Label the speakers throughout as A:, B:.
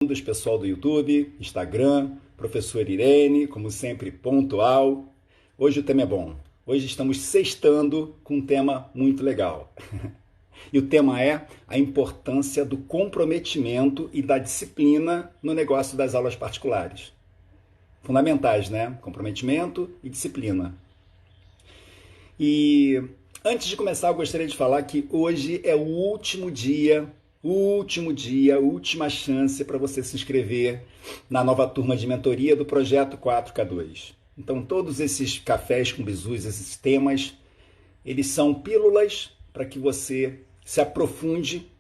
A: Bem-vindos, pessoal do YouTube, Instagram, professor Irene, como sempre, pontual. Hoje o tema é bom. Hoje estamos sextando com um tema muito legal. E o tema é a importância do comprometimento e da disciplina no negócio das aulas particulares. Fundamentais, né? Comprometimento e disciplina. E antes de começar, eu gostaria de falar que hoje é o última chance para você se inscrever na nova turma de mentoria do Projeto 4K2. Então, todos esses cafés com bizus, esses temas, eles são pílulas para que você se aprofunde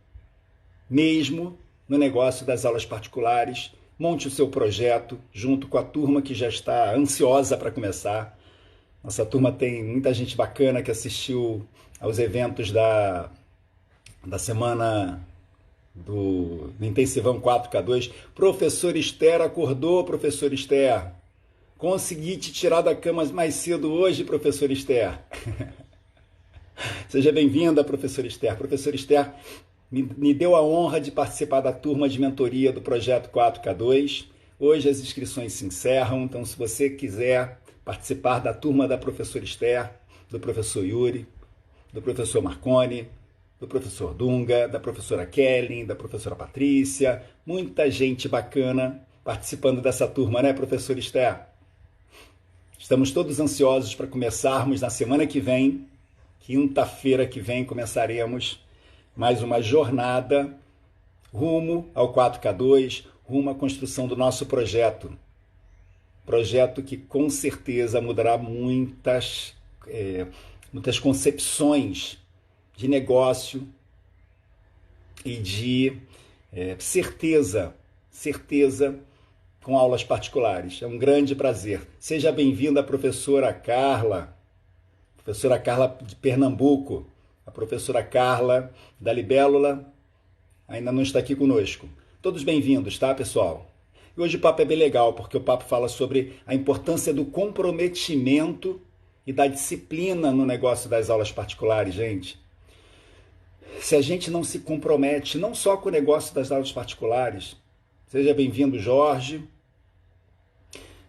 A: mesmo no negócio das aulas particulares, monte o seu projeto junto com a turma que já está ansiosa para começar. Nossa turma tem muita gente bacana que assistiu aos eventos da semana do Intensivão 4K2. Professor Esther acordou, professor Esther. Consegui te tirar da cama mais cedo hoje, professor Esther. Seja bem-vinda, professor Esther. Professor Esther me deu a honra de participar da turma de mentoria do Projeto 4K2. Hoje as inscrições se encerram, então se você quiser participar da turma da professora Esther, do professor Yuri, do professor Marconi, do professor Dunga, da professora Kelly, da professora Patrícia, muita gente bacana participando dessa turma, né, professor Esther? Estamos todos ansiosos para começarmos na semana que vem, quinta-feira que vem, começaremos mais uma jornada rumo ao 4K2, rumo à construção do nosso projeto. Projeto que com certeza mudará muitas concepções de negócio e de certeza com aulas particulares. É um grande prazer. Seja bem-vinda a professora Carla de Pernambuco, a professora Carla da Libélula ainda não está aqui conosco. Todos bem-vindos, tá, pessoal? E hoje o papo é bem legal, porque o papo fala sobre a importância do comprometimento e da disciplina no negócio das aulas particulares, gente. Se a gente não se compromete, não só com o negócio das aulas particulares, seja bem-vindo, Jorge.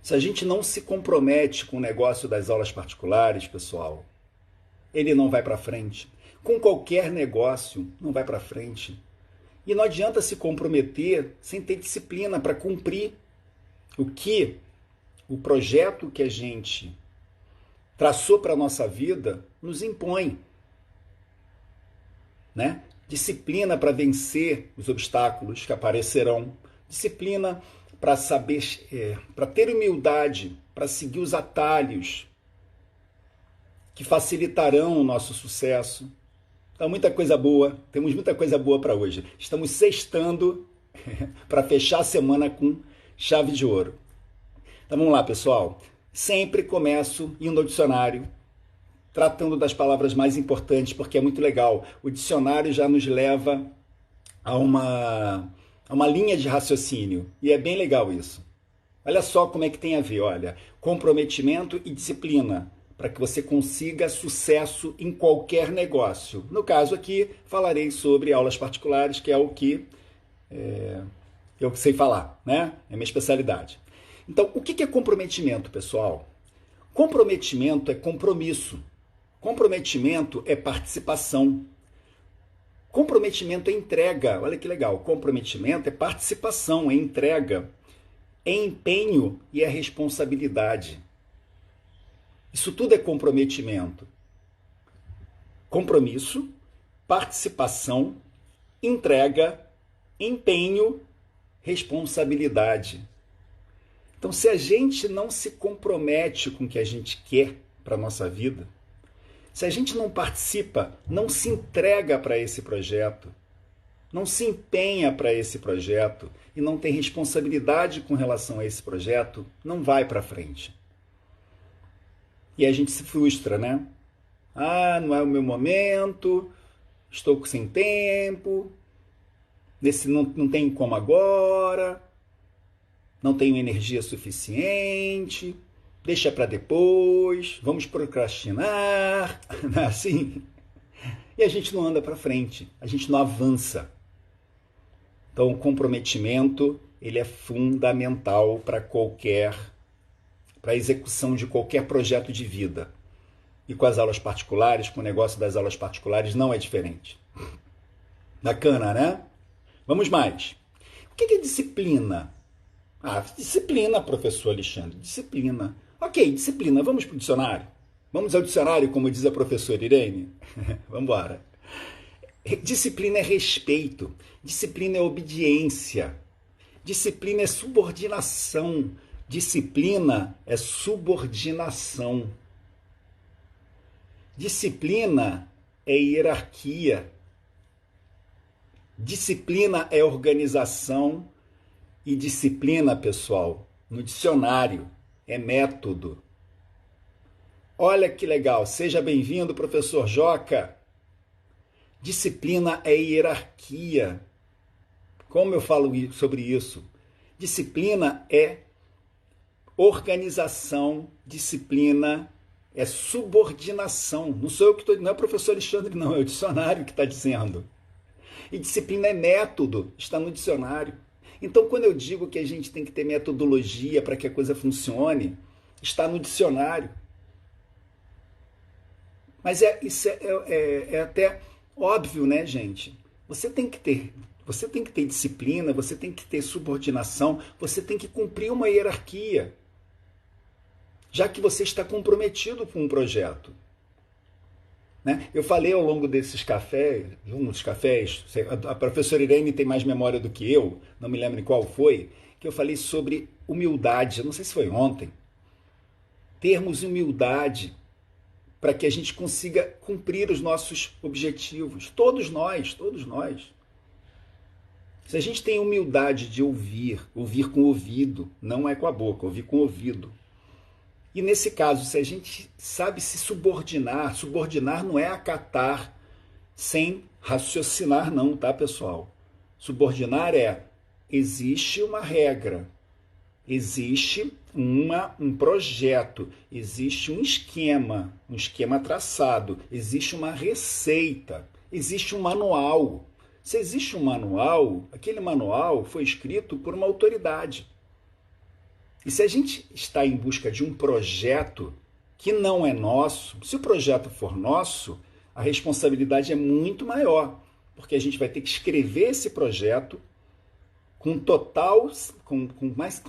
A: Se a gente não se compromete com o negócio das aulas particulares, pessoal, ele não vai para frente. Com qualquer negócio, não vai para frente. E não adianta se comprometer sem ter disciplina para cumprir o projeto que a gente traçou para a nossa vida nos impõe. Né? Disciplina para vencer os obstáculos que aparecerão, disciplina para saber, para ter humildade, para seguir os atalhos que facilitarão o nosso sucesso. Então, muita coisa boa, temos muita coisa boa para hoje. Estamos sextando para fechar a semana com chave de ouro. Então vamos lá, pessoal. Sempre começo indo ao dicionário, tratando das palavras mais importantes, porque é muito legal. O dicionário já nos leva a uma linha de raciocínio, e é bem legal isso. Olha só como é que tem a ver, olha, comprometimento e disciplina, para que você consiga sucesso em qualquer negócio. No caso aqui, falarei sobre aulas particulares, que é o que eu sei falar, né? É minha especialidade. Então, o que é comprometimento, pessoal? Comprometimento é compromisso. Comprometimento é participação. Comprometimento é entrega. Olha que legal. Comprometimento é participação, é entrega, é empenho e é responsabilidade. Isso tudo é comprometimento. Compromisso, participação, entrega, empenho, responsabilidade. Então, se a gente não se compromete com o que a gente quer para a nossa vida, se a gente não participa, não se entrega para esse projeto, não se empenha para esse projeto e não tem responsabilidade com relação a esse projeto, não vai para frente. E a gente se frustra, né? Ah, não é o meu momento, estou sem tempo, não tem como agora, não tenho energia suficiente, deixa para depois, vamos procrastinar, não é assim? E a gente não anda para frente, a gente não avança. Então, o comprometimento ele é fundamental para a execução de qualquer projeto de vida. E com as aulas particulares, com o negócio das aulas particulares, não é diferente. Bacana, né? Vamos mais. O que é disciplina? Disciplina, professor Alexandre, disciplina. Ok, disciplina, vamos para o dicionário? Vamos ao dicionário, como diz a professora Irene? Vamos embora. Disciplina é respeito, disciplina é obediência, disciplina é subordinação, disciplina é subordinação. Disciplina é hierarquia, disciplina é organização e disciplina, pessoal, no dicionário, é método. Olha que legal, seja bem-vindo, professor Joca. Disciplina é hierarquia. Como eu falo sobre isso? Disciplina é organização, disciplina é subordinação. Não sou eu que estou dizendo, não é o professor Alexandre, não, é o dicionário que está dizendo. E disciplina é método, está no dicionário. Então, quando eu digo que a gente tem que ter metodologia para que a coisa funcione, está no dicionário. Mas isso é até óbvio, né, gente? Você tem que ter disciplina, você tem que ter subordinação, você tem que cumprir uma hierarquia, já que você está comprometido com um projeto. Né? Eu falei ao longo desses cafés, a professora Irene tem mais memória do que eu, não me lembro em qual foi, que eu falei sobre humildade, eu não sei se foi ontem. Termos humildade para que a gente consiga cumprir os nossos objetivos. Todos nós. Se a gente tem humildade de ouvir com o ouvido, não é com a boca, ouvir com o ouvido. E nesse caso, se a gente sabe se subordinar não é acatar sem raciocinar não, tá, pessoal? Subordinar existe uma regra, existe um projeto, existe um esquema traçado, existe uma receita, existe um manual. Se existe um manual, aquele manual foi escrito por uma autoridade. E se a gente está em busca de um projeto que não é nosso, se o projeto for nosso, a responsabilidade é muito maior, porque a gente vai ter que escrever esse projeto com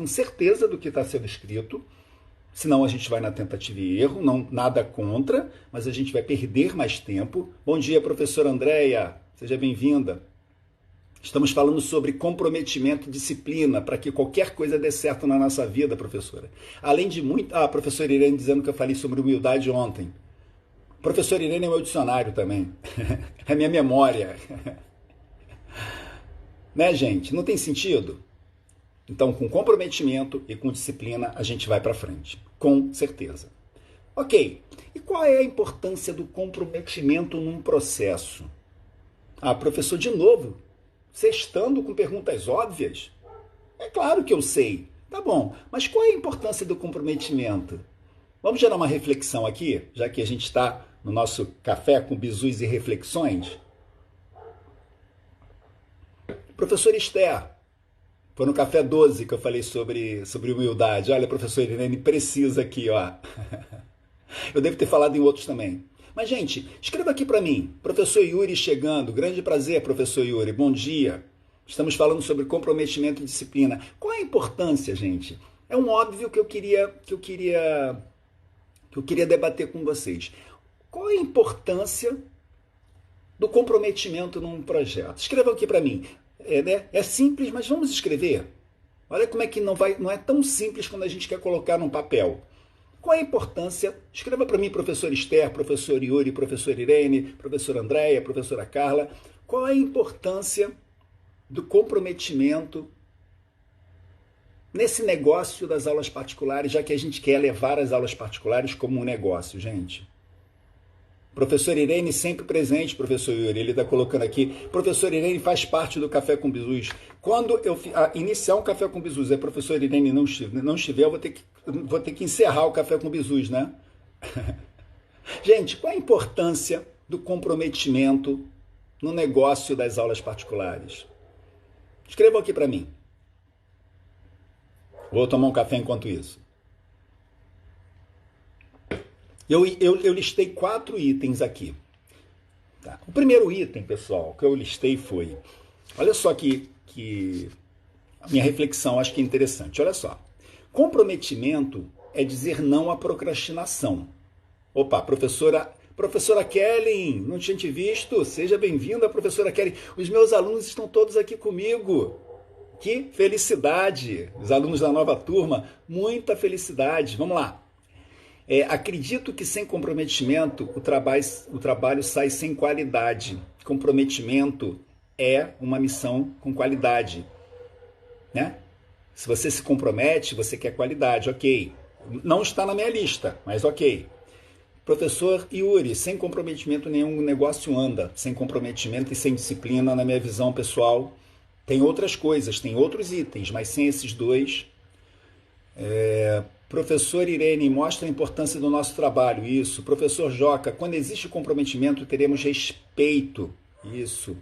A: certeza do que está sendo escrito, senão a gente vai na tentativa e erro, não, nada contra, mas a gente vai perder mais tempo. Bom dia, professora Andréia, seja bem-vinda. Estamos falando sobre comprometimento e disciplina para que qualquer coisa dê certo na nossa vida, professora. Além de muito... a professora Irene dizendo que eu falei sobre humildade ontem. Professora Irene é meu dicionário também. É minha memória. Né, gente? Não tem sentido? Então, com comprometimento e com disciplina, a gente vai para frente. Com certeza. Ok. E qual é a importância do comprometimento num processo? Professor, de novo... Sextando com perguntas óbvias? É claro que eu sei. Tá bom, mas qual é a importância do comprometimento? Vamos gerar uma reflexão aqui, já que a gente está no nosso café com bizus e reflexões? Professor Esther, foi no café 12 que eu falei sobre humildade. Olha, professor Irene precisa aqui, ó. Eu devo ter falado em outros também. Mas, gente, escreva aqui para mim. Professor Yuri chegando. Grande prazer, professor Yuri. Bom dia. Estamos falando sobre comprometimento e disciplina. Qual é a importância, gente? É um óbvio que eu queria debater com vocês. Qual é a importância do comprometimento num projeto? Escrevam aqui para mim. É simples, mas vamos escrever. Olha como é que não é tão simples quando a gente quer colocar num papel. Qual é a importância? Escreva para mim, professor Esther, professor Yuri, professor Irene, professora Andréia, professora Carla. Qual é a importância do comprometimento nesse negócio das aulas particulares, já que a gente quer levar as aulas particulares como um negócio, gente? Professor Irene sempre presente, professor Yuri, ele está colocando aqui. Professor Irene faz parte do Café com Bizus. Quando eu iniciar um Café com Bizus, a professora Irene não estiver, eu vou ter que encerrar o Café com Bizus, né? Gente, qual a importância do comprometimento no negócio das aulas particulares? Escrevam aqui para mim. Vou tomar um café enquanto isso. Eu listei 4 itens aqui. Tá. O primeiro item, pessoal, que eu listei foi... Olha só que a minha reflexão acho que é interessante. Olha só. Comprometimento é dizer não à procrastinação. Opa, professora Kelly, não tinha te visto? Seja bem-vinda, professora Kelly. Os meus alunos estão todos aqui comigo. Que felicidade! Os alunos da nova turma, muita felicidade. Vamos lá. Acredito que sem comprometimento o trabalho sai sem qualidade. Comprometimento é uma missão com qualidade, né? Se você se compromete, você quer qualidade, ok. Não está na minha lista, mas ok. Professor Yuri, sem comprometimento nenhum negócio anda. Sem comprometimento e sem disciplina, na minha visão pessoal, tem outras coisas, tem outros itens, mas sem esses dois... Professor Irene, mostra a importância do nosso trabalho. Isso. Professor Joca, quando existe comprometimento, teremos respeito. Isso.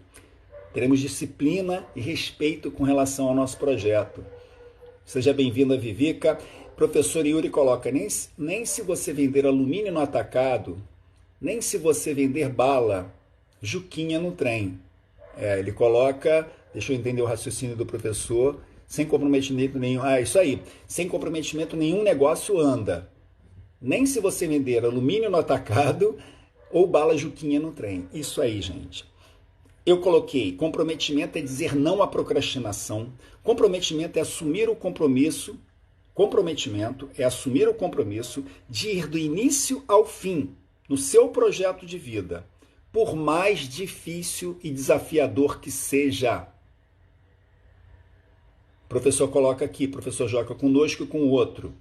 A: Teremos disciplina e respeito com relação ao nosso projeto. Seja bem-vinda, Vivica. Professor Yuri coloca, nem se você vender alumínio no atacado, nem se você vender bala, juquinha no trem. Ele coloca, deixa eu entender o raciocínio do professor... Sem comprometimento nenhum. Isso aí. Sem comprometimento nenhum negócio anda. Nem se você vender alumínio no atacado ou bala juquinha no trem. Isso aí, gente. Eu coloquei, comprometimento é dizer não à procrastinação. Comprometimento é assumir o compromisso. Comprometimento é assumir o compromisso de ir do início ao fim no seu projeto de vida, por mais difícil e desafiador que seja. O professor coloca aqui, professor Joca, conosco e com o outro.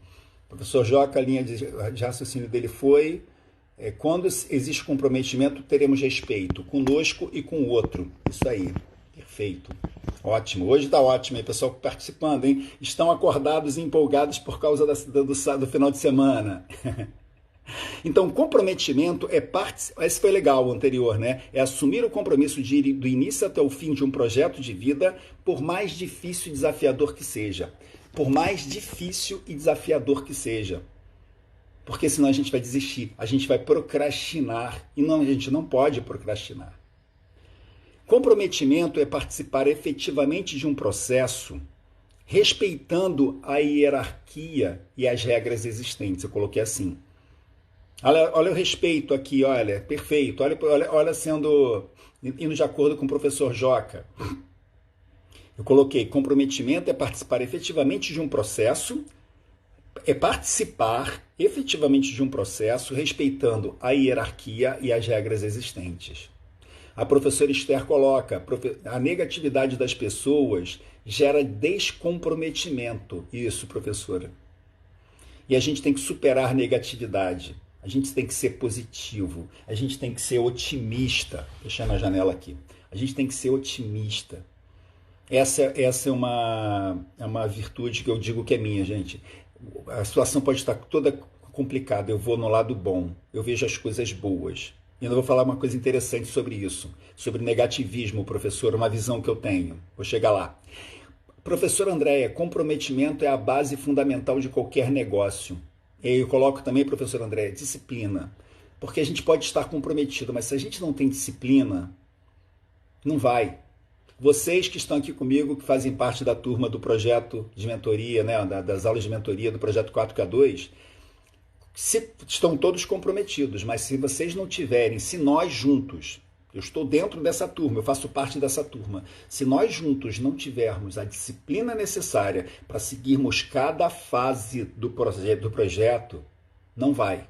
A: O professor Joca, a linha de raciocínio dele foi, quando existe comprometimento, teremos respeito, conosco e com o outro. Isso aí, perfeito. Ótimo, hoje está ótimo aí, pessoal participando, hein? Estão acordados e empolgados por causa do final de semana. Então, comprometimento é parte... Esse foi legal, o anterior, né? É assumir o compromisso de ir do início até o fim de um projeto de vida, por mais difícil e desafiador que seja. Por mais difícil e desafiador que seja. Porque senão a gente vai desistir, a gente vai procrastinar. E não, a gente não pode procrastinar. Comprometimento é participar efetivamente de um processo, respeitando a hierarquia e as regras existentes. Eu coloquei assim. Olha o respeito aqui, olha, perfeito. Olha indo de acordo com o professor Joca. Eu coloquei, comprometimento é participar efetivamente de um processo, respeitando a hierarquia e as regras existentes. A professora Esther coloca, a negatividade das pessoas gera descomprometimento. Isso, professora. E a gente tem que superar a negatividade. A gente tem que ser positivo, a gente tem que ser otimista. Fechando a janela aqui. A gente tem que ser otimista. Essa é uma virtude que eu digo que é minha, gente. A situação pode estar toda complicada, eu vou no lado bom, eu vejo as coisas boas. E eu vou falar uma coisa interessante sobre isso, sobre negativismo, professor, uma visão que eu tenho. Vou chegar lá. Professor Andréia, comprometimento é a base fundamental de qualquer negócio. E eu coloco também, professor André, disciplina. Porque a gente pode estar comprometido, mas se a gente não tem disciplina, não vai. Vocês que estão aqui comigo, que fazem parte da turma do projeto de mentoria, né, das aulas de mentoria do projeto 4K2, estão todos comprometidos, mas se vocês não tiverem, se nós juntos, eu estou dentro dessa turma, eu faço parte dessa turma, se nós juntos não tivermos a disciplina necessária para seguirmos cada fase do projeto, não vai.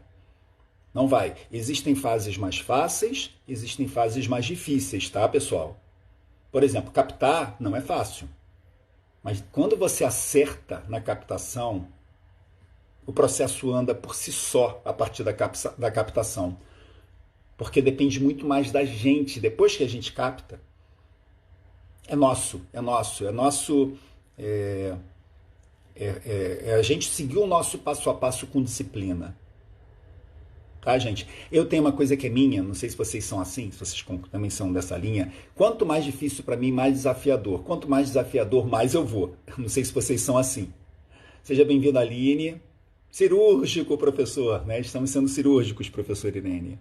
A: Não vai. Existem fases mais fáceis, existem fases mais difíceis, tá, pessoal? Por exemplo, captar não é fácil. Mas quando você acerta na captação, o processo anda por si só a partir da captação. Porque depende muito mais da gente, depois que a gente capta. É nosso. A gente seguir o nosso passo a passo com disciplina. Tá, gente? Eu tenho uma coisa que é minha, não sei se vocês são assim, se vocês também são dessa linha. Quanto mais difícil para mim, mais desafiador. Quanto mais desafiador, mais eu vou. Não sei se vocês são assim. Seja bem-vindo, Aline. Cirúrgico, professor, né? Estamos sendo cirúrgicos, professor Irene.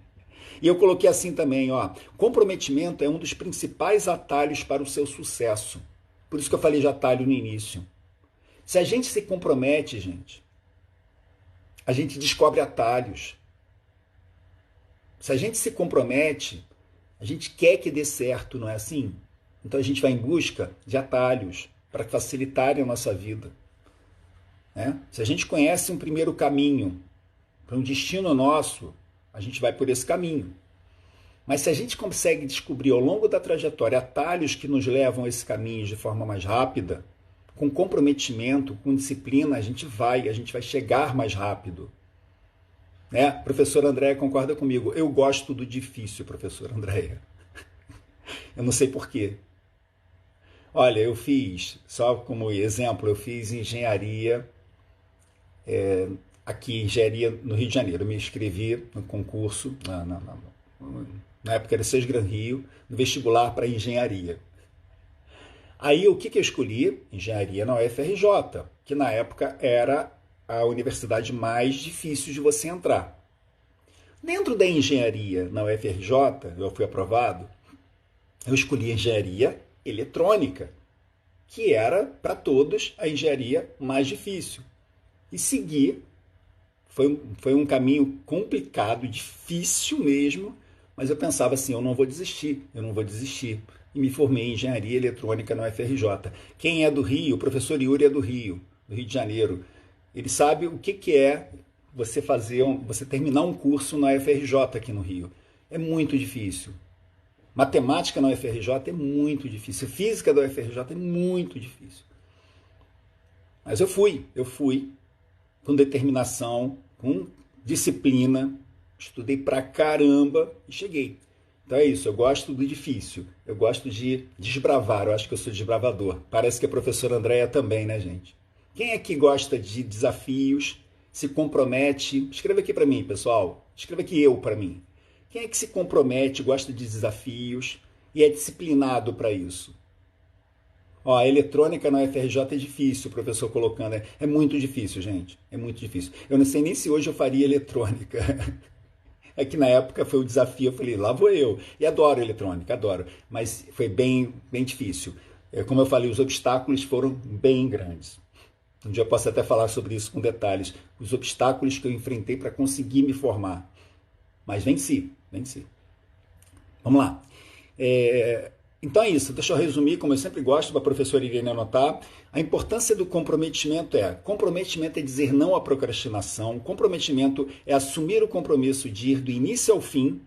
A: E eu coloquei assim também, ó, comprometimento é um dos principais atalhos para o seu sucesso. Por isso que eu falei de atalho no início. Se a gente se compromete, gente, a gente descobre atalhos. Se a gente se compromete, a gente quer que dê certo, não é assim? Então a gente vai em busca de atalhos para facilitarem a nossa vida. Né? Se a gente conhece um primeiro caminho para um destino nosso, a gente vai por esse caminho. Mas se a gente consegue descobrir ao longo da trajetória atalhos que nos levam a esse caminho de forma mais rápida, com comprometimento, com disciplina, a gente vai chegar mais rápido. Né? Professora Andréia concorda comigo. Eu gosto do difícil, professora Andréia. Eu não sei porquê. Olha, eu fiz, só como exemplo, eu fiz engenharia, aqui, engenharia no Rio de Janeiro. Eu me inscrevi no concurso, na época era SES Gran Rio, no vestibular para engenharia. Aí o que eu escolhi? Engenharia na UFRJ, que na época era a universidade mais difícil de você entrar. Dentro da engenharia na UFRJ, eu fui aprovado, eu escolhi engenharia eletrônica, que era para todos a engenharia mais difícil. E segui, foi um caminho complicado, difícil mesmo, mas eu pensava assim, eu não vou desistir. E me formei em engenharia eletrônica na UFRJ. Quem é do Rio, o professor Yuri é do Rio de Janeiro. Ele sabe o que é você terminar um curso na UFRJ aqui no Rio. É muito difícil. Matemática na UFRJ é muito difícil. Física da UFRJ é muito difícil. Mas eu fui com determinação, com disciplina, estudei pra caramba e cheguei. Então é isso, eu gosto do difícil, eu gosto de desbravar, eu acho que eu sou desbravador. Parece que a professora Andréia também, né, gente? Quem é que gosta de desafios, se compromete? Escreva aqui para mim, pessoal. Escreva aqui para mim. Quem é que se compromete, gosta de desafios e é disciplinado para isso? Ó, a eletrônica na UFRJ é difícil, o professor colocando. É muito difícil, gente. É muito difícil. Eu não sei nem se hoje eu faria eletrônica. É que na época foi o desafio, eu falei, lá vou eu. E adoro eletrônica, adoro. Mas foi bem difícil. Como eu falei, os obstáculos foram bem grandes. Um dia eu posso até falar sobre isso com detalhes. Os obstáculos que eu enfrentei para conseguir me formar. Mas venci. Vamos lá. Então é isso, deixa eu resumir, como eu sempre gosto, para a professora Irene anotar. A importância do comprometimento é dizer não à procrastinação, comprometimento é assumir o compromisso de ir do início ao fim,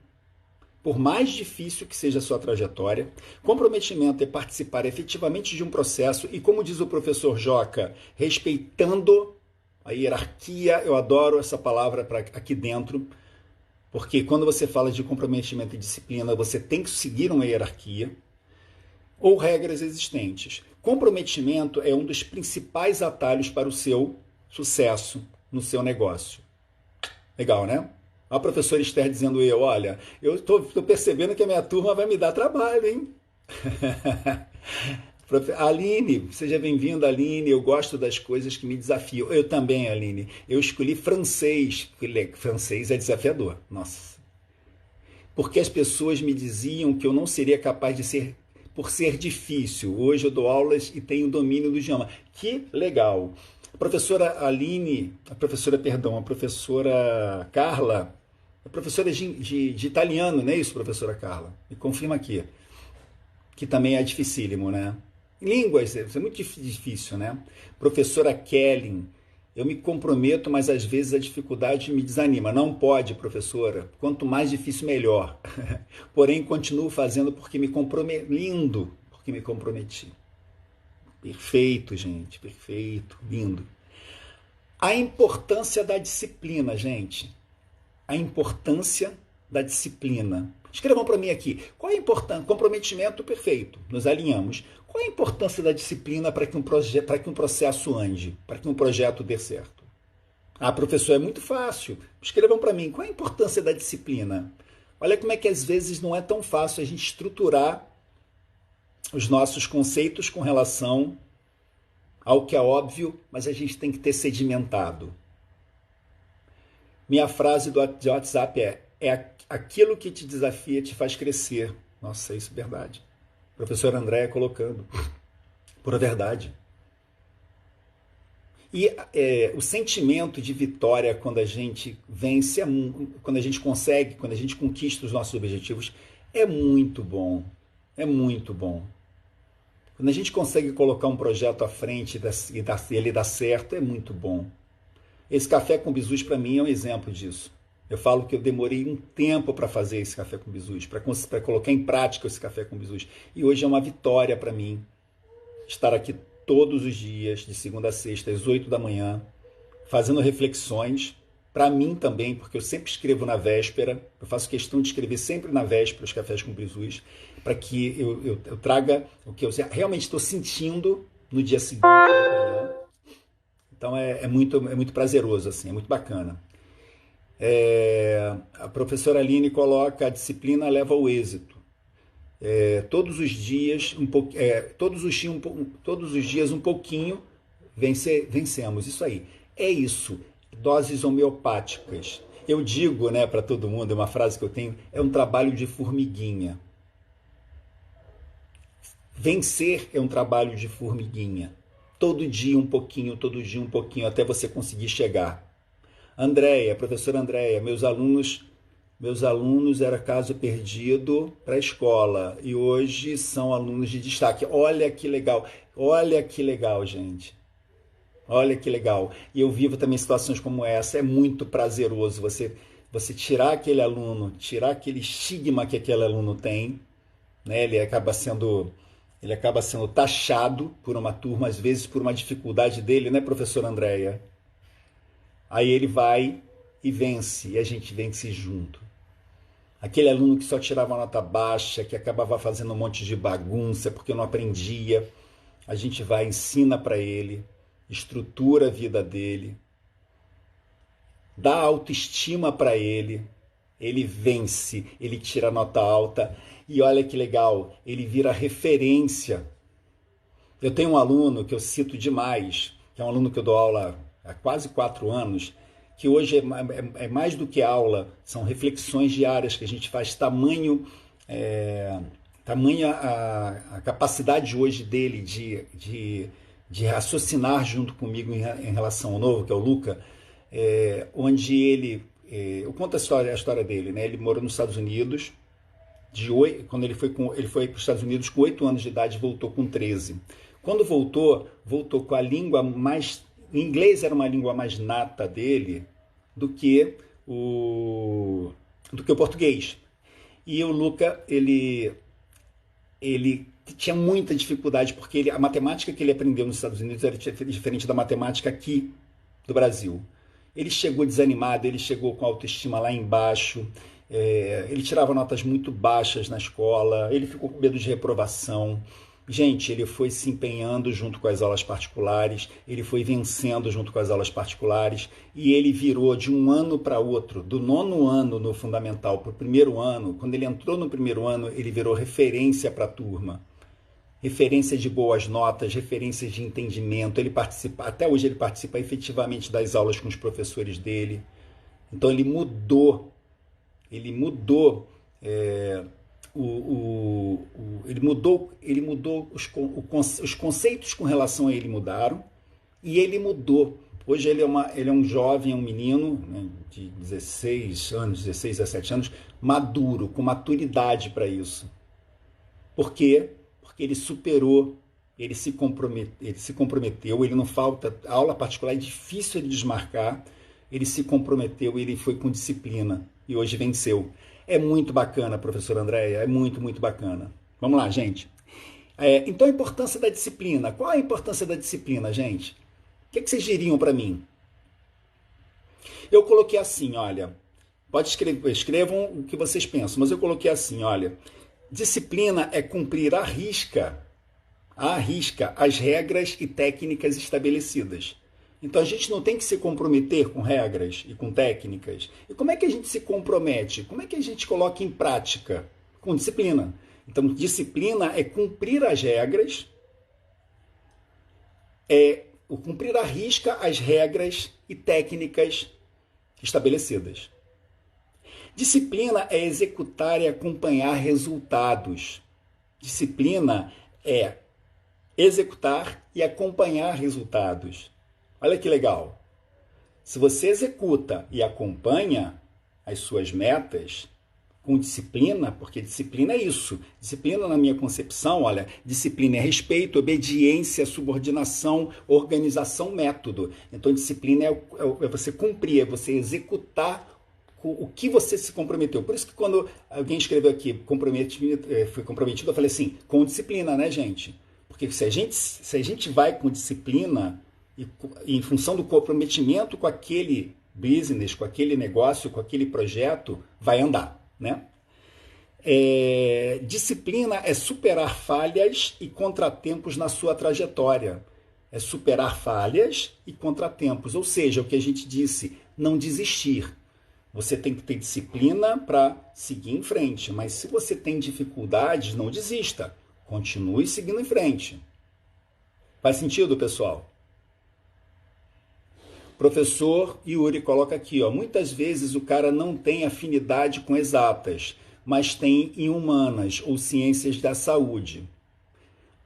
A: por mais difícil que seja a sua trajetória. Comprometimento é participar efetivamente de um processo e, como diz o professor Joca, respeitando a hierarquia, eu adoro essa palavra aqui dentro, porque quando você fala de comprometimento e disciplina, você tem que seguir uma hierarquia ou regras existentes. Comprometimento é um dos principais atalhos para o seu sucesso no seu negócio. Legal, né? A professora Esther dizendo olha, eu estou percebendo que a minha turma vai me dar trabalho, hein? Aline, seja bem-vinda, Aline. Eu gosto das coisas que me desafiam. Eu também, Aline. Eu escolhi francês. Francês é desafiador. Nossa. Porque as pessoas me diziam que eu não seria capaz de ser, por ser difícil. Hoje eu dou aulas e tenho domínio do idioma. Que legal. A professora Carla, é professora de italiano, não é isso, professora Carla? Me confirma aqui. Que também é dificílimo, né? Línguas, é muito difícil, né? Professora Kelly, eu me comprometo, mas às vezes a dificuldade me desanima. Não pode, professora. Quanto mais difícil, melhor. Porém, continuo fazendo porque me comprometi. Perfeito, gente. Perfeito. Lindo. A importância da disciplina, gente. A importância da disciplina. Escrevam para mim aqui. Qual é a importância? Comprometimento, perfeito. Nos alinhamos. Qual é a importância da disciplina para que um processo ande, para que um projeto dê certo? Ah, professor, é muito fácil. Escrevam para mim. Qual é a importância da disciplina? Olha como é que às vezes não é tão fácil a gente estruturar os nossos conceitos com relação Algo que é óbvio, mas a gente tem que ter sedimentado. Minha frase do WhatsApp é aquilo que te desafia te faz crescer. Nossa, isso é verdade. Professor Andréia colocando. Pura verdade. E o sentimento de vitória quando a gente vence, quando a gente consegue, quando a gente conquista os nossos objetivos, é muito bom. É muito bom. Quando a gente consegue colocar um projeto à frente e ele dá certo, é muito bom. Esse café com bisus para mim é um exemplo disso. Eu falo que eu demorei um tempo para fazer esse café com bisus, para colocar em prática esse café com bisus. E hoje é uma vitória para mim estar aqui todos os dias, de segunda a sexta, às 8 da manhã, fazendo reflexões, para mim também, porque eu sempre escrevo na véspera, eu faço questão de escrever sempre na véspera os cafés com bisus, para que eu traga o que eu realmente estou sentindo no dia seguinte. Então é muito prazeroso, assim, é muito bacana. A professora Aline coloca: a disciplina leva ao êxito. Todos os dias todos os dias um pouquinho vencemos. Isso aí. É isso. Doses homeopáticas. Eu digo, né, para todo mundo, é uma frase que eu tenho, é um trabalho de formiguinha. Vencer é um trabalho de formiguinha. Todo dia um pouquinho, até você conseguir chegar. Andréia, professora Andréia, meus alunos era caso perdido para a escola e hoje são alunos de destaque. Olha que legal, gente. Olha que legal. E eu vivo também situações como essa. É muito prazeroso você tirar aquele aluno, tirar aquele estigma que aquele aluno tem, né? Ele acaba sendo taxado por uma turma, às vezes por uma dificuldade dele, né, professora Andréia? Aí ele vai e vence, e a gente vence junto. Aquele aluno que só tirava nota baixa, que acabava fazendo um monte de bagunça porque não aprendia, a gente vai, ensina para ele, estrutura a vida dele, dá autoestima para ele vence, ele tira nota alta e olha que legal, ele vira referência. Eu tenho um aluno que eu cito demais, que é um aluno que eu dou aula há quase 4 anos, que hoje é mais do que aula, são reflexões diárias que a gente faz, tamanha a capacidade hoje dele de raciocinar junto comigo em relação ao novo, que é o Luca, onde eu conto a história dele, né? Ele morou nos Estados Unidos, quando ele foi para os Estados Unidos com 8 anos de idade e voltou com 13. Quando voltou com a língua mais... O inglês era uma língua mais nata dele do que o português. E o Luca, ele tinha muita dificuldade, porque a matemática que ele aprendeu nos Estados Unidos era diferente da matemática aqui do Brasil. Ele chegou desanimado, ele chegou com a autoestima lá embaixo, ele tirava notas muito baixas na escola, ele ficou com medo de reprovação. Gente, ele foi se empenhando junto com as aulas particulares, ele foi vencendo junto com as aulas particulares e ele virou de um ano para outro, do 9º ano no fundamental para o 1º ano. Quando ele entrou no 1º ano, ele virou referência para a turma. Referência de boas notas, referências de entendimento. Até hoje ele participa efetivamente das aulas com os professores dele. Então ele mudou os conceitos com relação a ele mudaram e ele mudou. Hoje ele é um jovem, um menino, né, de 16 anos, 16, 17 anos, maduro, com maturidade para isso. Por quê? Porque ele superou, ele se comprometeu, ele não falta, a aula particular é difícil ele desmarcar, ele se comprometeu, ele foi com disciplina e hoje venceu. É muito bacana, professora Andréia, é muito, muito bacana. Vamos lá, gente. Então, a importância da disciplina. Qual é a importância da disciplina, gente? O que vocês diriam para mim? Eu coloquei assim, olha, escrevam o que vocês pensam, mas eu coloquei assim, olha, disciplina é cumprir à risca as regras e técnicas estabelecidas. Então a gente não tem que se comprometer com regras e com técnicas. E como é que a gente se compromete? Como é que a gente coloca em prática? Com disciplina. Então disciplina é cumprir as regras, é o cumprir à risca as regras e técnicas estabelecidas. Disciplina é executar e acompanhar resultados. Disciplina é executar e acompanhar resultados. Olha que legal. Se você executa e acompanha as suas metas com disciplina, porque disciplina é isso. Disciplina, na minha concepção, olha, disciplina é respeito, obediência, subordinação, organização, método. Então, disciplina é você cumprir, é você executar o que você se comprometeu. Por isso que quando alguém escreveu aqui, foi comprometido, eu falei assim, com disciplina, né, gente? Porque se a gente vai com disciplina e em função do comprometimento com aquele business, com aquele negócio, com aquele projeto, vai andar, né? Disciplina é superar falhas e contratempos na sua trajetória. É superar falhas e contratempos, ou seja, o que a gente disse, não desistir. Você tem que ter disciplina para seguir em frente, mas se você tem dificuldades, não desista. Continue seguindo em frente. Faz sentido, pessoal? Professor Yuri coloca aqui, ó, muitas vezes o cara não tem afinidade com exatas, mas tem em humanas ou ciências da saúde.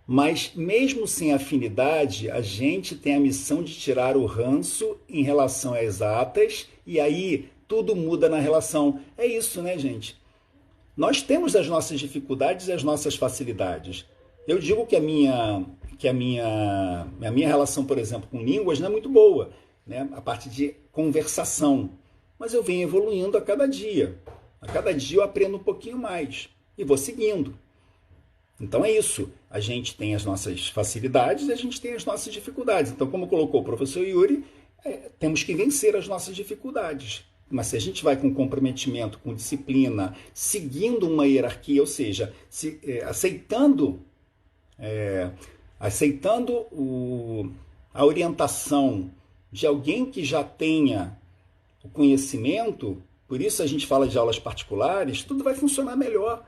A: Mas mesmo sem afinidade, a gente tem a missão de tirar o ranço em relação a exatas e aí tudo muda na relação. É isso, né, gente? Nós temos as nossas dificuldades e as nossas facilidades. Eu digo que a minha relação, por exemplo, com línguas não é muito boa, né? A parte de conversação. Mas eu venho evoluindo a cada dia. A cada dia eu aprendo um pouquinho mais e vou seguindo. Então é isso. A gente tem as nossas facilidades e a gente tem as nossas dificuldades. Então, como colocou o professor Yuri, temos que vencer as nossas dificuldades. Mas se a gente vai com comprometimento, com disciplina, seguindo uma hierarquia, ou seja, aceitando a orientação de alguém que já tenha o conhecimento, por isso a gente fala de aulas particulares, tudo vai funcionar melhor.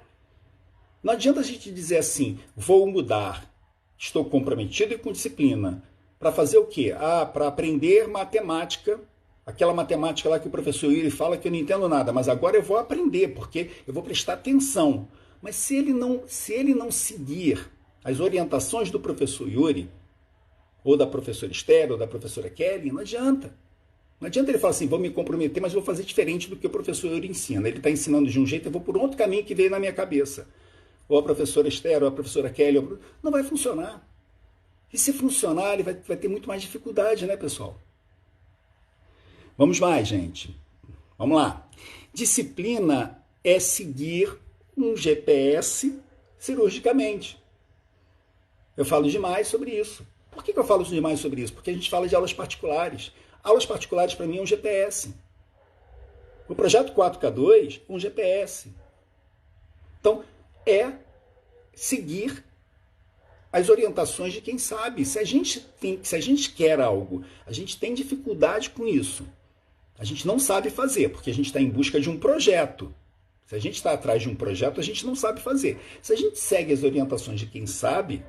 A: Não adianta a gente dizer assim, vou mudar, estou comprometido e com disciplina. Para fazer o quê? Para aprender matemática, aquela matemática lá que o professor Yuri fala que eu não entendo nada, mas agora eu vou aprender, porque eu vou prestar atenção. Mas se ele não seguir as orientações do professor Yuri, ou da professora Esther, ou da professora Kelly, não adianta. Não adianta ele falar assim, vou me comprometer, mas vou fazer diferente do que o professor Yuri ensina. Ele está ensinando de um jeito, eu vou por outro caminho que veio na minha cabeça. Ou a professora Esther, ou a professora Kelly, não vai funcionar. E se funcionar, ele vai ter muito mais dificuldade, né, pessoal? Vamos mais, gente. Vamos lá. Disciplina é seguir um GPS cirurgicamente. Eu falo demais sobre isso. Por que eu falo demais sobre isso? Porque a gente fala de aulas particulares. Aulas particulares, para mim, é um GPS. O projeto 4K2 é um GPS. Então, é seguir as orientações de quem sabe. Se a gente quer algo, a gente tem dificuldade com isso. A gente não sabe fazer, porque a gente está em busca de um projeto. Se a gente está atrás de um projeto, a gente não sabe fazer. Se a gente segue as orientações de quem sabe,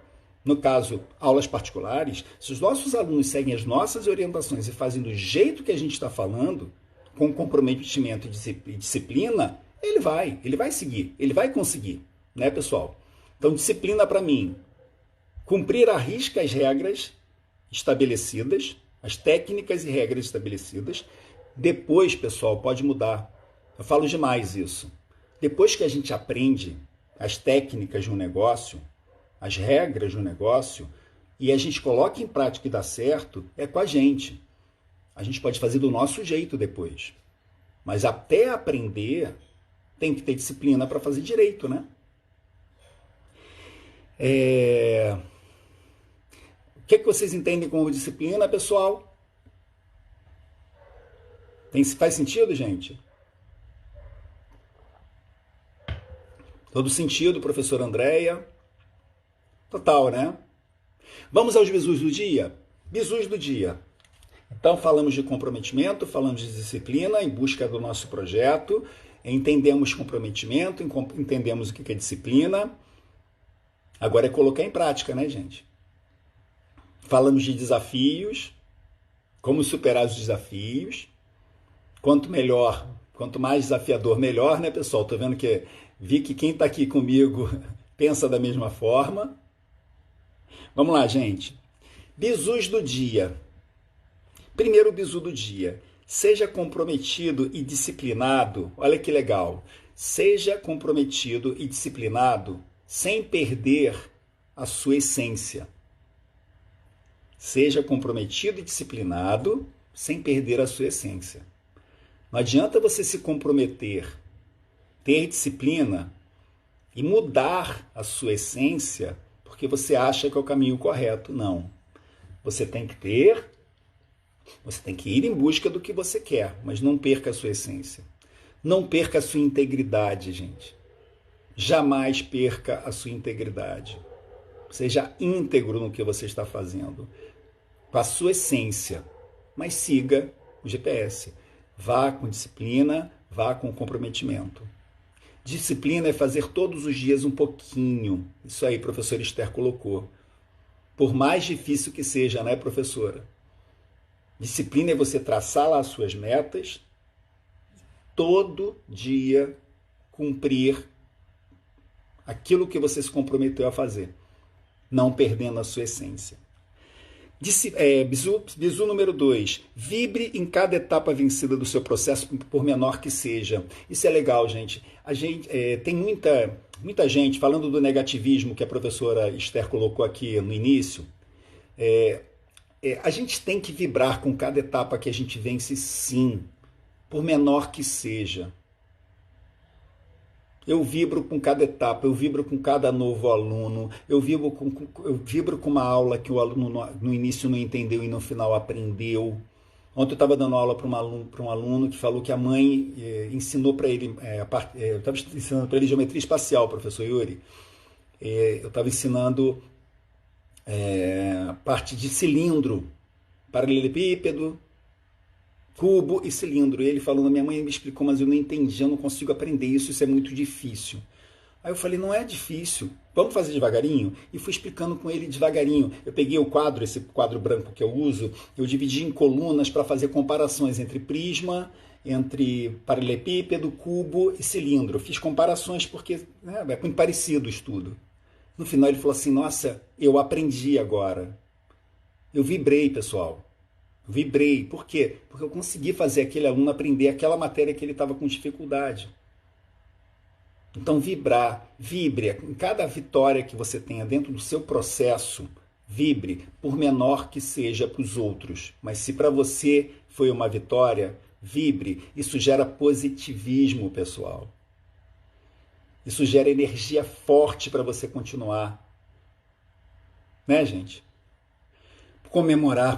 A: no caso, aulas particulares, se os nossos alunos seguem as nossas orientações e fazem do jeito que a gente está falando, com comprometimento e disciplina, ele vai seguir, ele vai conseguir, né, pessoal? Então, disciplina para mim, cumprir à risca as regras estabelecidas, as técnicas e regras estabelecidas. Depois, pessoal, pode mudar. Eu falo demais isso. Depois que a gente aprende as técnicas de um negócio, as regras do negócio, e a gente coloca em prática e dá certo, é com a gente. A gente pode fazer do nosso jeito depois. Mas até aprender, tem que ter disciplina para fazer direito, né? O que vocês entendem como disciplina, pessoal? Faz sentido, gente? Todo sentido, professora Andréia? Total, né? Vamos aos bizus do dia? Bizus do dia. Então, falamos de comprometimento, falamos de disciplina em busca do nosso projeto, entendemos comprometimento, entendemos o que é disciplina. Agora é colocar em prática, né, gente? Falamos de desafios, como superar os desafios. Quanto melhor, quanto mais desafiador, melhor, né, pessoal? Tô vendo vi que quem está aqui comigo pensa da mesma forma. Vamos lá, gente. Bizus do dia. Primeiro bizu do dia. Seja comprometido e disciplinado. Olha que legal. Seja comprometido e disciplinado sem perder a sua essência. Seja comprometido e disciplinado sem perder a sua essência. Não adianta você se comprometer, ter disciplina e mudar a sua essência porque você acha que é o caminho correto. Não. Você tem que ir em busca do que você quer, mas não perca a sua essência. Não perca a sua integridade, gente. Jamais perca a sua integridade. Seja íntegro no que você está fazendo, com a sua essência, mas siga o GPS. Vá com disciplina, vá com comprometimento. Disciplina é fazer todos os dias um pouquinho. Isso aí, professor Esther colocou. Por mais difícil que seja, né, professora? Disciplina é você traçar lá as suas metas, todo dia cumprir aquilo que você se comprometeu a fazer, não perdendo a sua essência. Bizu número 2. Vibre em cada etapa vencida do seu processo, por menor que seja. Isso é legal, gente. Tem muita gente falando do negativismo que a professora Esther colocou aqui no início. A gente tem que vibrar com cada etapa que a gente vence, sim, por menor que seja. Eu vibro com cada etapa, eu vibro com cada novo aluno, eu vibro com uma aula que o aluno no início não entendeu e no final aprendeu. Ontem eu estava dando aula para um aluno que falou que a mãe ensinou para ele, eu estava ensinando para ele geometria espacial, professor Yuri. Eu estava ensinando a parte de cilindro, paralelepípedo, cubo e cilindro. E ele falando, minha mãe me explicou, mas eu não entendi, eu não consigo aprender isso é muito difícil. Aí eu falei, não é difícil, vamos fazer devagarinho? E fui explicando com ele devagarinho. Eu peguei esse quadro branco que eu uso, eu dividi em colunas para fazer comparações entre prisma, entre paralelepípedo, cubo e cilindro. Fiz comparações porque é muito parecido o estudo. No final ele falou assim, nossa, eu aprendi agora. Eu vibrei, pessoal. Vibrei. Por quê? Porque eu consegui fazer aquele aluno aprender aquela matéria que ele estava com dificuldade. Então, vibre. Em cada vitória que você tenha dentro do seu processo, vibre, por menor que seja para os outros. Mas se para você foi uma vitória, vibre. Isso gera positivismo, pessoal. Isso gera energia forte para você continuar. Né, gente?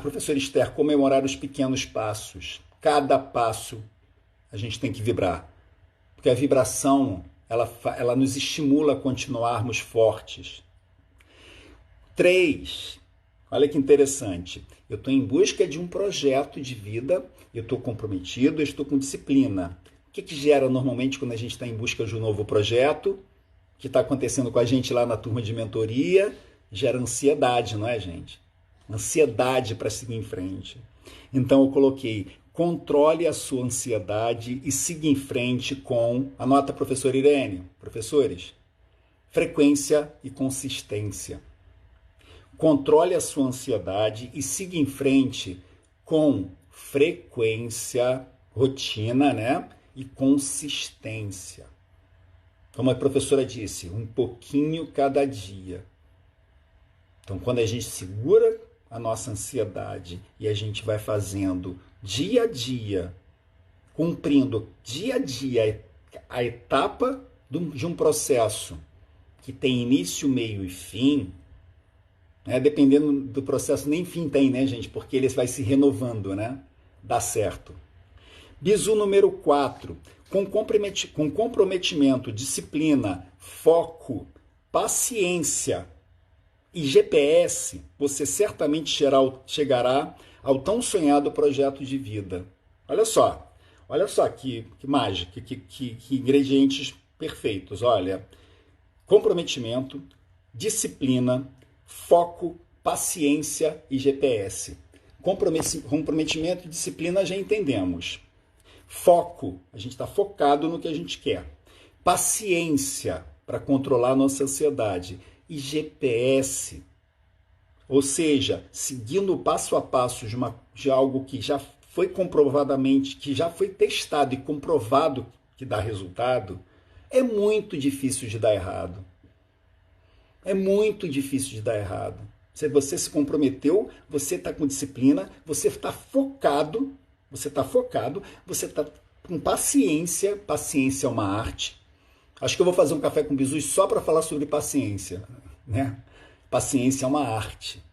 A: Professor Esther, comemorar os pequenos passos. Cada passo a gente tem que vibrar. Porque a vibração, ela nos estimula a continuarmos fortes. 3. Olha que interessante. Eu estou em busca de um projeto de vida, eu estou comprometido, eu estou com disciplina. O que gera normalmente quando a gente está em busca de um novo projeto? O que está acontecendo com a gente lá na turma de mentoria? Gera ansiedade, não é, gente? Ansiedade para seguir em frente. Então eu coloquei, controle a sua ansiedade e siga em frente com, anota professora Irene, professores, frequência e consistência. Controle a sua ansiedade e siga em frente com frequência, rotina, né? E consistência. Como a professora disse, um pouquinho cada dia. Então, quando a gente segura a nossa ansiedade e a gente vai fazendo dia a dia, cumprindo dia a dia a etapa de um processo que tem início, meio e fim, né? Dependendo do processo, nem fim tem, né, gente? Porque ele vai se renovando, né? Dá certo. Bizu número 4. Com comprometimento, disciplina, foco, paciência e GPS, você certamente chegará ao tão sonhado projeto de vida. Olha só que mágica, que ingredientes perfeitos. Olha, comprometimento, disciplina, foco, paciência e GPS. Comprometimento e disciplina já entendemos. Foco, a gente está focado no que a gente quer. Paciência para controlar a nossa ansiedade. E GPS, ou seja, seguindo o passo a passo de algo que já foi comprovadamente, que já foi testado e comprovado que dá resultado, é muito difícil de dar errado. É muito difícil de dar errado. Se você se comprometeu, você está com disciplina, você está focado, você está com paciência. Paciência é uma arte. Acho que eu vou fazer um café com bisus só para falar sobre paciência, né? Paciência é uma arte,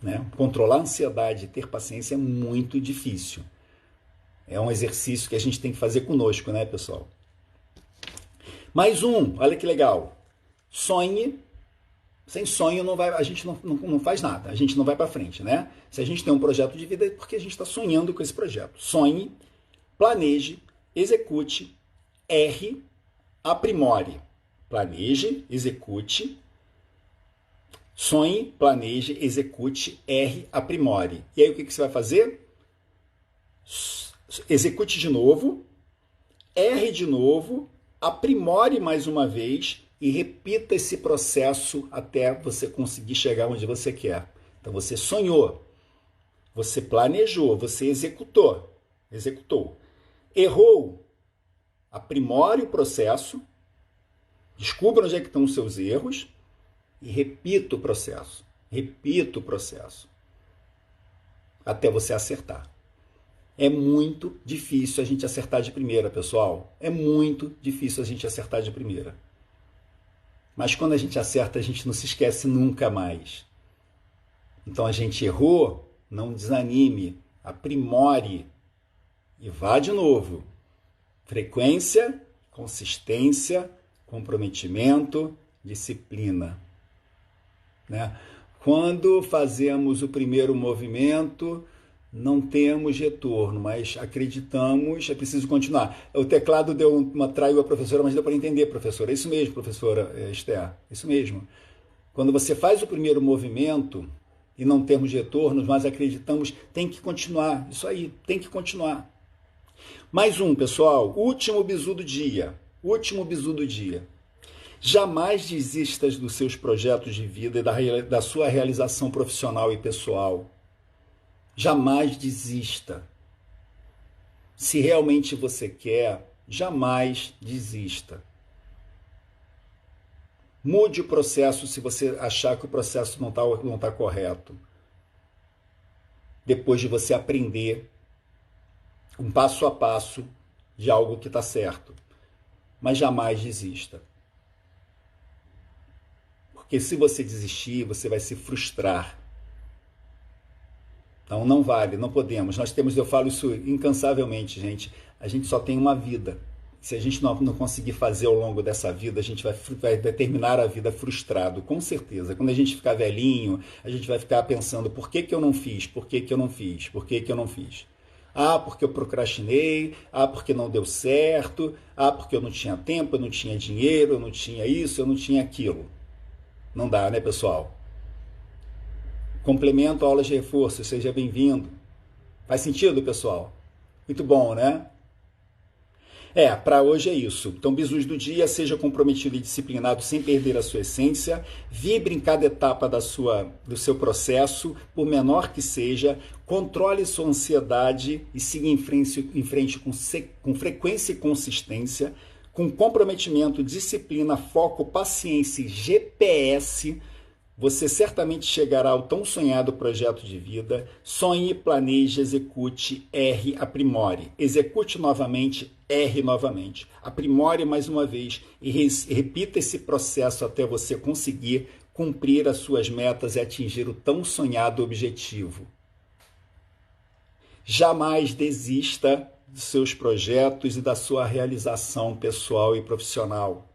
A: né? Controlar a ansiedade e ter paciência é muito difícil. É um exercício que a gente tem que fazer conosco, né, pessoal? Mais um, olha que legal. Sonhe. Sem sonho a gente não faz nada, a gente não vai para frente, né? Se a gente tem um projeto de vida é porque a gente está sonhando com esse projeto. Sonhe, planeje, execute, erre, aprimore. Planeje, execute, sonhe, planeje, execute, erre, aprimore. E aí o que você vai fazer? Execute de novo, erre de novo, aprimore mais uma vez e repita esse processo até você conseguir chegar onde você quer. Então você sonhou, você planejou, você executou. Errou, aprimore o processo, descubra onde é que estão os seus erros e repita o processo. Até você acertar. É muito difícil a gente acertar de primeira, pessoal. É muito difícil a gente acertar de primeira. Mas quando a gente acerta, a gente não se esquece nunca mais. Então a gente errou, não desanime, aprimore e vá de novo. Frequência, consistência, comprometimento, disciplina. Né? Quando fazemos o primeiro movimento, não temos retorno, mas acreditamos, é preciso continuar. O teclado traiu a professora, mas deu para entender, professora. É isso mesmo, professora Esther, isso mesmo. Quando você faz o primeiro movimento e não temos retornos, mas acreditamos, tem que continuar. Isso aí, tem que continuar. Mais um, pessoal, último bizu do dia. Jamais desistas dos seus projetos de vida e da sua realização profissional e pessoal. Jamais desista. Se realmente você quer, jamais desista. Mude o processo se você achar que o processo não tá correto. Depois de você aprender um passo a passo de algo que está certo. Mas jamais desista. Porque se você desistir, você vai se frustrar. Então não vale, não podemos. Eu falo isso incansavelmente, gente. A gente só tem uma vida. Se a gente não conseguir fazer ao longo dessa vida, a gente vai terminar a vida frustrado, com certeza. Quando a gente ficar velhinho, a gente vai ficar pensando, por que eu não fiz? Por que eu não fiz? Por que eu não fiz? Ah, porque eu procrastinei. Ah, porque não deu certo. Ah, porque eu não tinha tempo, eu não tinha dinheiro, eu não tinha isso, eu não tinha aquilo. Não dá, né, pessoal? Complemento aulas de reforço, seja bem-vindo. Faz sentido, pessoal? Muito bom, né? Para hoje é isso. Então, bizus do dia, seja comprometido e disciplinado sem perder a sua essência, vibre em cada etapa do seu processo, por menor que seja, controle sua ansiedade e siga em frente com frequência e consistência, com comprometimento, disciplina, foco, paciência e GPS. Você certamente chegará ao tão sonhado projeto de vida. Sonhe, planeje, execute, erre, aprimore. Execute novamente, erre novamente. Aprimore mais uma vez e repita esse processo até você conseguir cumprir as suas metas e atingir o tão sonhado objetivo. Jamais desista dos seus projetos e da sua realização pessoal e profissional.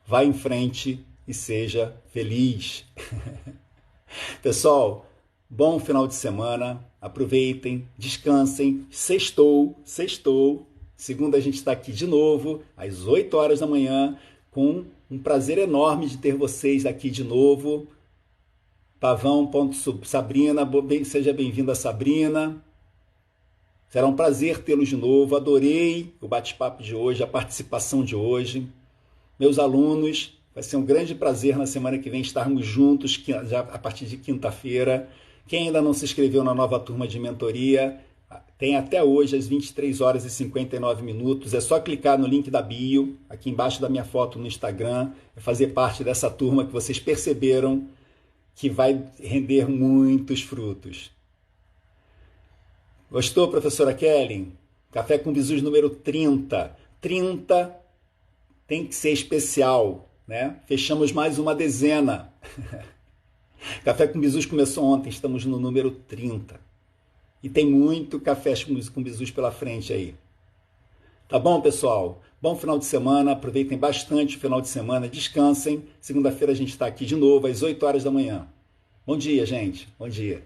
A: Vá em frente e seja feliz. Pessoal, bom final de semana, aproveitem, descansem, sextou. Segunda a gente está aqui de novo, às 8 horas da manhã, com um prazer enorme de ter vocês aqui de novo, Pavão.sabrina, seja bem-vinda, Sabrina. Será um prazer tê-los de novo. Adorei o bate-papo de hoje, a participação de hoje. Meus alunos, vai ser um grande prazer na semana que vem estarmos juntos, já a partir de quinta-feira. Quem ainda não se inscreveu na nova turma de mentoria, tem até hoje às 23 horas e 59 minutos. É só clicar no link da bio, aqui embaixo da minha foto no Instagram, e fazer parte dessa turma que vocês perceberam que vai render muitos frutos. Gostou, professora Kelly? Café com Bizus número 30. 30 tem que ser especial, né? Fechamos mais uma dezena. Café com Bizus começou ontem, estamos no número 30. E tem muito café com Bizus pela frente aí. Tá bom, pessoal? Bom final de semana, aproveitem bastante o final de semana, descansem. Segunda-feira a gente está aqui de novo, às 8 horas da manhã. Bom dia, gente. Bom dia.